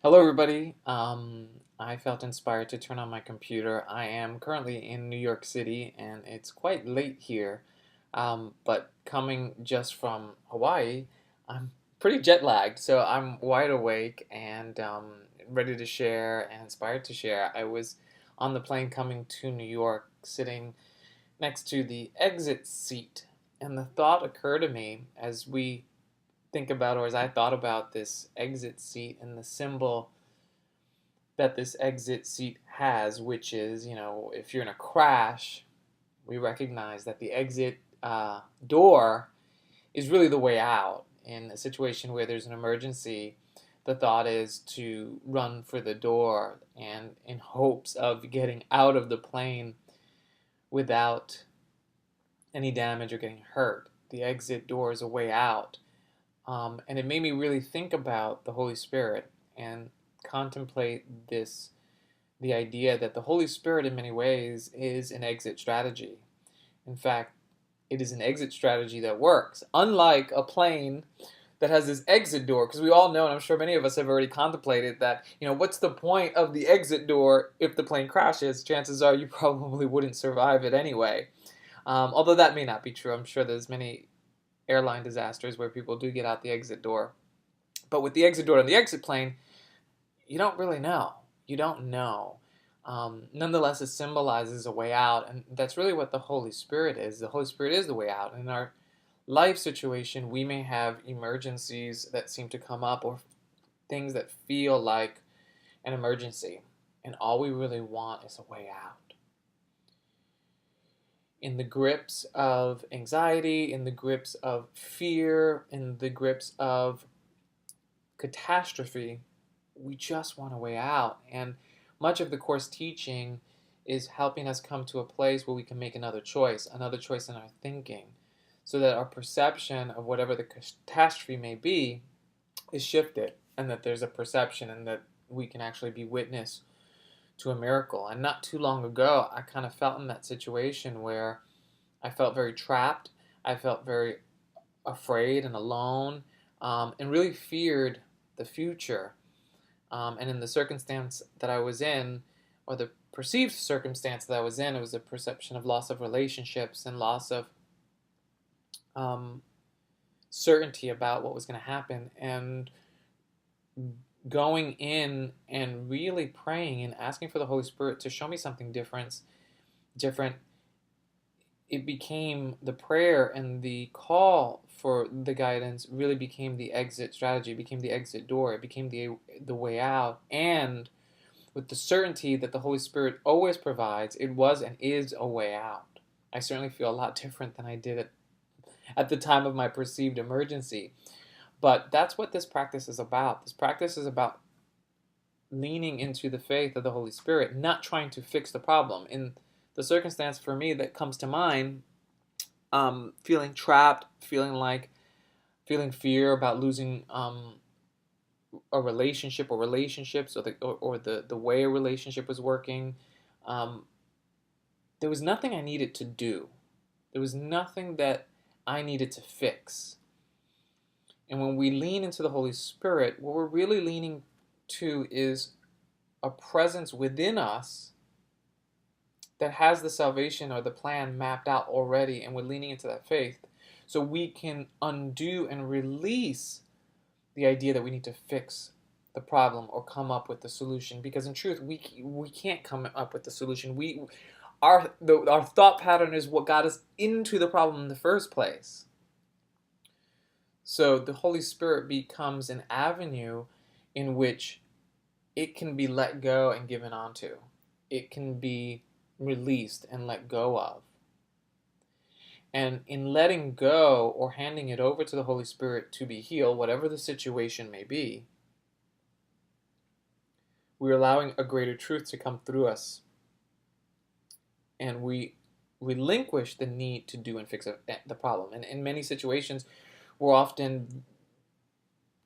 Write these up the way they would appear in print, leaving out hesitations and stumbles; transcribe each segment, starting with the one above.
Hello, everybody. I felt inspired to turn on my computer. I am currently in New York City and it's quite late here. But coming just from Hawaii, I'm pretty jet lagged, so I'm wide awake and ready to share and inspired to share. I was on the plane coming to New York, sitting next to the exit seat, and the thought occurred to me as we think about, or as I thought about this exit seat and the symbol that this exit seat has, which is, if you're in a crash, we recognize that the exit door is really the way out. In a situation where there's an emergency, the thought is to run for the door and in hopes of getting out of the plane without any damage or getting hurt. The exit door is a way out. And it made me really think about the Holy Spirit and contemplate the idea that the Holy Spirit in many ways is an exit strategy. In fact, it is an exit strategy that works, unlike a plane that has this exit door, because we all know, and I'm sure many of us have already contemplated that, what's the point of the exit door if the plane crashes? Chances are you probably wouldn't survive it anyway. Although that may not be true. I'm sure there's many airline disasters where people do get out the exit door. But with the exit door on the exit plane, you don't really know. You don't know. Nonetheless, it symbolizes a way out, and that's really what the Holy Spirit is. The Holy Spirit is the way out. In our life situation, we may have emergencies that seem to come up or things that feel like an emergency, and all we really want is a way out. In the grips of anxiety, in the grips of fear, in the grips of catastrophe, we just want a way out. And much of the Course teaching is helping us come to a place where we can make another choice in our thinking, so that our perception of whatever the catastrophe may be is shifted, and that there's a perception and that we can actually be witness to a miracle. And not too long ago, I kind of felt in that situation where I felt very trapped. I felt very afraid and alone, and really feared the future. And in the circumstance that I was in, or the perceived circumstance that I was in, it was a perception of loss of relationships and loss of certainty about what was going to happen. And going in and really praying and asking for the Holy Spirit to show me something different, it became the prayer, and the call for the guidance really became the exit strategy, it became the exit door, it became the way out. And with the certainty that the Holy Spirit always provides, it was and is a way out. I certainly feel a lot different than I did at the time of my perceived emergency. But that's what this practice is about. This practice is about leaning into the faith of the Holy Spirit, not trying to fix the problem. In the circumstance for me that comes to mind, feeling trapped, feeling fear about losing a relationship or relationships, or the way a relationship was working. There was nothing I needed to do. There was nothing that I needed to fix. And when we lean into the Holy Spirit, what we're really leaning to is a presence within us that has the salvation or the plan mapped out already, and we're leaning into that faith so we can undo and release the idea that we need to fix the problem or come up with the solution. Because in truth, we can't come up with the solution. Our thought pattern is what got us into the problem in the first place. So the Holy Spirit becomes an avenue in which it can be let go and given onto. It can be released and let go of. And in letting go or handing it over to the Holy Spirit to be healed, whatever the situation may be, we're allowing a greater truth to come through us. And we relinquish the need to do and fix the problem. And in many situations, we're often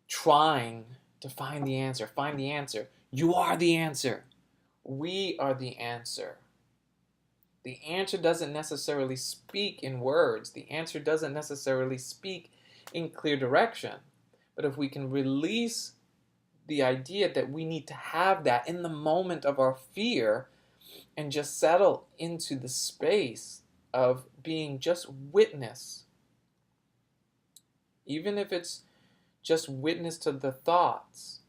trying to find the answer. Find the answer. You are the answer. We are the answer. The answer doesn't necessarily speak in words. The answer doesn't necessarily speak in clear direction. But if we can release the idea that we need to have that in the moment of our fear and just settle into the space of being just witness, even if it's just witness to the thoughts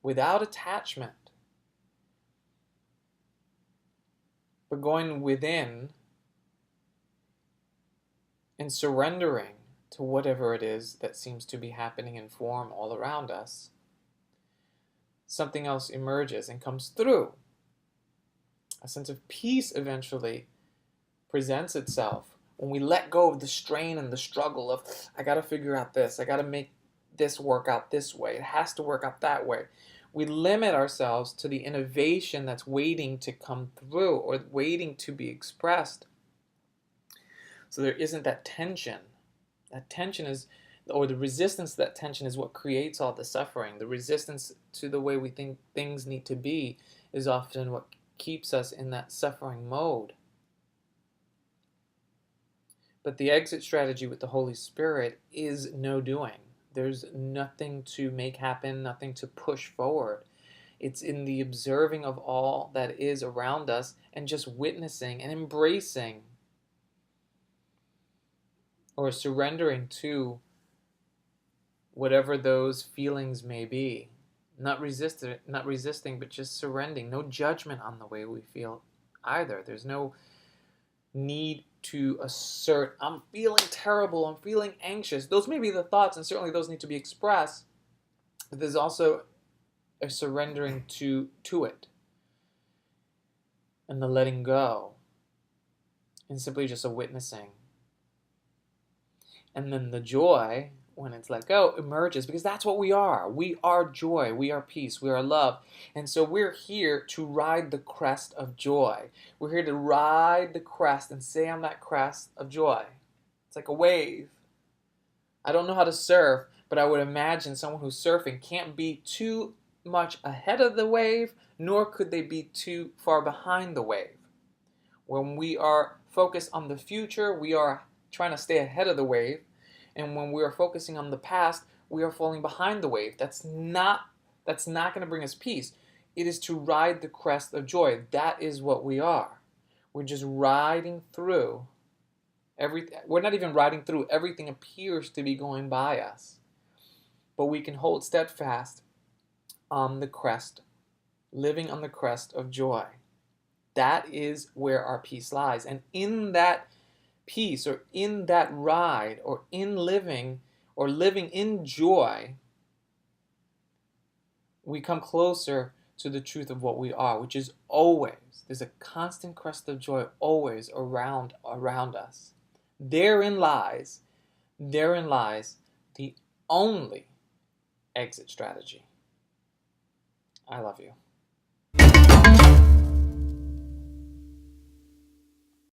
without attachment, but going within and surrendering to whatever it is that seems to be happening in form all around us. Something else emerges and comes through. A sense of peace eventually presents itself when we let go of the strain and the struggle of, I got to figure out this, I got to make this work out this way, it has to work out that way. We limit ourselves to the innovation that's waiting to come through or waiting to be expressed. So there isn't that tension. That tension is, or the resistance to that tension is what creates all the suffering. The resistance to the way we think things need to be is often what keeps us in that suffering mode. But the exit strategy with the Holy Spirit is no doing. There's nothing to make happen, nothing to push forward. It's in the observing of all that is around us and just witnessing and embracing or surrendering to whatever those feelings may be. Not resisting, but just surrendering. No judgment on the way we feel either. There's no need to assert, I'm feeling terrible, I'm feeling anxious. Those may be the thoughts, and certainly those need to be expressed. But there's also a surrendering to it. And the letting go. And simply just a witnessing. And then the joy, when it's let go, emerges, because that's what we are. We are joy, we are peace, we are love. And so we're here to ride the crest of joy. We're here to ride the crest and stay on that crest of joy. It's like a wave. I don't know how to surf, but I would imagine someone who's surfing can't be too much ahead of the wave, nor could they be too far behind the wave. When we are focused on the future, we are trying to stay ahead of the wave. And when we are focusing on the past, we are falling behind the wave. That's not going to bring us peace. It is to ride the crest of joy. That is what we are. We're just riding through everything. We're not even riding through. Everything appears to be going by us. But we can hold steadfast on the crest, living on the crest of joy. That is where our peace lies. And in that peace, or in that ride, or in living, or living in joy, we come closer to the truth of what we are, which is always, there's a constant crest of joy always around us. Therein lies the only exit strategy. I love you.